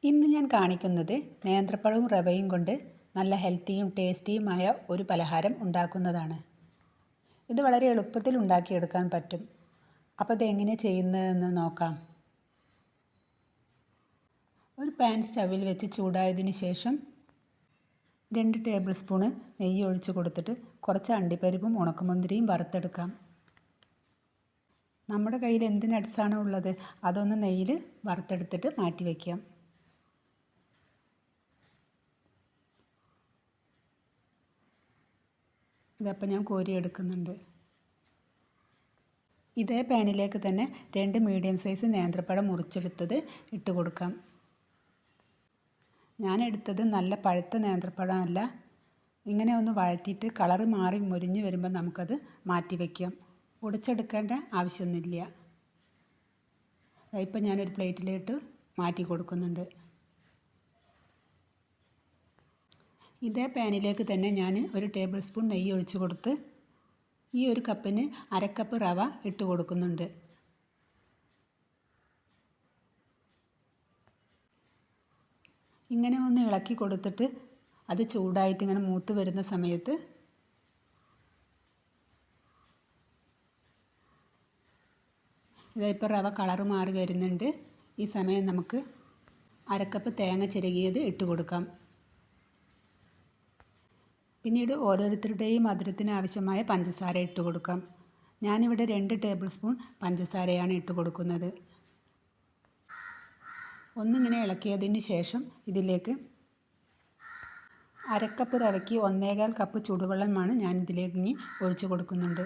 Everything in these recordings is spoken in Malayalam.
ഇന്ന് ഞാൻ കാണിക്കുന്നത് നേന്ത്രപ്പഴവും റവയും കൊണ്ട് നല്ല ഹെൽത്തിയും ടേസ്റ്റിയുമായ ഒരു പലഹാരം ഉണ്ടാക്കുന്നതാണ്. ഇത് വളരെ എളുപ്പത്തിൽ ഉണ്ടാക്കിയെടുക്കാൻ പറ്റും. അപ്പോൾ ഇതെങ്ങനെ ചെയ്യുന്നതെന്ന് നോക്കാം. ഒരു പാൻ സ്റ്റവിൽ വെച്ച് ചൂടായതിന് ശേഷം 2 ടേബിൾ സ്പൂണ് നെയ്യ് ഒഴിച്ച് കൊടുത്തിട്ട് കുറച്ച് അണ്ടിപ്പരിപ്പും ഉണക്കമുന്തിരിയും വറുത്തെടുക്കാം. നമ്മുടെ കയ്യിൽ എന്ത് നട്ട്സാണോ ഉള്ളത് അതൊന്ന് നെയ്യിൽ വറുത്തെടുത്തിട്ട് മാറ്റി വയ്ക്കാം. ഇതപ്പോൾ ഞാൻ കോരിയെടുക്കുന്നുണ്ട്. ഇതേ പാനിലേക്ക് തന്നെ 2 മീഡിയം സൈസ് നേന്ത്രപ്പഴം മുറിച്ചെടുത്തത് ഇട്ട് കൊടുക്കാം. ഞാൻ എടുത്തത് നല്ല പഴുത്ത നേന്ത്രപ്പഴമല്ല. ഇങ്ങനെ ഒന്ന് വഴറ്റിയിട്ട് കളറ് മാറി മുരിഞ്ഞ് വരുമ്പോൾ നമുക്കത് മാറ്റി വയ്ക്കാം. ഉടച്ചെടുക്കേണ്ട ആവശ്യമൊന്നുമില്ല. ഇപ്പം ഞാനൊരു പ്ലേറ്റിലിട്ട് മാറ്റി കൊടുക്കുന്നുണ്ട്. ഇതേ പാനിലേക്ക് തന്നെ ഞാൻ 1 ടേബിൾ സ്പൂൺ നെയ്യ് ഒഴിച്ച് കൊടുത്ത് ഈ ഒരു കപ്പിന് 1/2 കപ്പ് റവ ഇട്ട് കൊടുക്കുന്നുണ്ട്. ഇങ്ങനെ ഒന്ന് ഇളക്കി കൊടുത്തിട്ട് അത് ചൂടായിട്ട് ഇങ്ങനെ മൂത്ത് വരുന്ന സമയത്ത് ഇപ്പോൾ റവ കളറ് മാറി വരുന്നുണ്ട്. ഈ സമയം നമുക്ക് 1/2 കപ്പ് തേങ്ങ ചിരകിയത് ഇട്ട് കൊടുക്കാം. പിന്നീട് ഓരോരുത്തരുടെയും മധുരത്തിന് ആവശ്യമായ പഞ്ചസാര ഇട്ട് കൊടുക്കാം. ഞാനിവിടെ 2 ടേബിൾ സ്പൂൺ പഞ്ചസാരയാണ് ഇട്ട് കൊടുക്കുന്നത്. ഒന്നിങ്ങനെ ഇളക്കിയതിന് ശേഷം ഇതിലേക്ക് 1/2 കപ്പ് റവയ്ക്ക് 1/4 കപ്പ് ചൂടുവെള്ളമാണ് ഞാൻ ഇതിലേക്ക് ഇനി ഒഴിച്ച് കൊടുക്കുന്നുണ്ട്.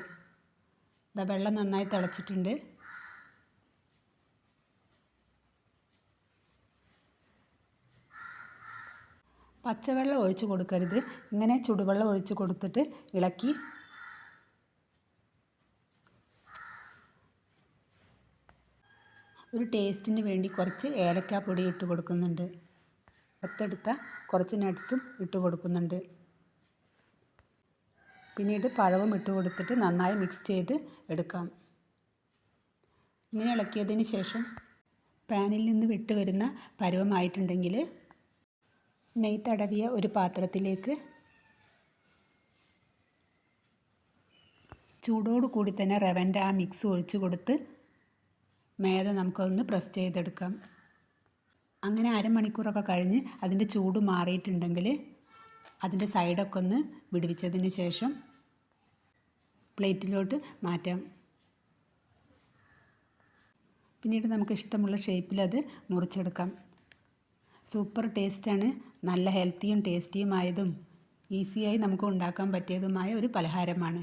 വെള്ളം നന്നായി തിളച്ചിട്ടുണ്ട്. പച്ചവെള്ളം ഒഴിച്ച് കൊടുക്കരുത്. ഇങ്ങനെ ചൂടുവെള്ളം ഒഴിച്ച് കൊടുത്തിട്ട് ഇളക്കി ഒരു ടേസ്റ്റിന് വേണ്ടി കുറച്ച് ഏലക്കാപ്പൊടി ഇട്ട് കൊടുക്കുന്നുണ്ട്. വറുത്തെടുത്ത കുറച്ച് നട്ട്സും ഇട്ട് കൊടുക്കുന്നുണ്ട്. പിന്നീട് പഴവും ഇട്ട് കൊടുത്തിട്ട് നന്നായി മിക്സ് ചെയ്ത് എടുക്കാം. ഇങ്ങനെ ഇളക്കിയതിന് ശേഷം പാനിൽ നിന്ന് വിട്ട് വരുന്ന പരുവമായിട്ടുണ്ടെങ്കിൽ നെയ്യ് തടവിയ ഒരു പാത്രത്തിലേക്ക് ചൂടോട് കൂടി തന്നെ റവൻ്റെ ആ മിക്സ് ഒഴിച്ച് കൊടുത്ത് മേദ നമുക്കൊന്ന് പ്രസ് ചെയ്തെടുക്കാം. അങ്ങനെ അരമണിക്കൂറൊക്കെ കഴിഞ്ഞ് അതിൻ്റെ ചൂട് മാറിയിട്ടുണ്ടെങ്കിൽ അതിൻ്റെ സൈഡൊക്കെ ഒന്ന് വിടുവിച്ചതിന് ശേഷം പ്ലേറ്റിലോട്ട് മാറ്റാം. പിന്നീട് നമുക്ക് ഇഷ്ടമുള്ള ഷേപ്പിൽ അത് മുറിച്ചെടുക്കാം. സൂപ്പർ ടേസ്റ്റാണ്. നല്ല ഹെൽത്തിയും ടേസ്റ്റിയുമായതും ഈസിയായി നമുക്ക് ഉണ്ടാക്കാൻ പറ്റിയതുമായ ഒരു പലഹാരമാണ്.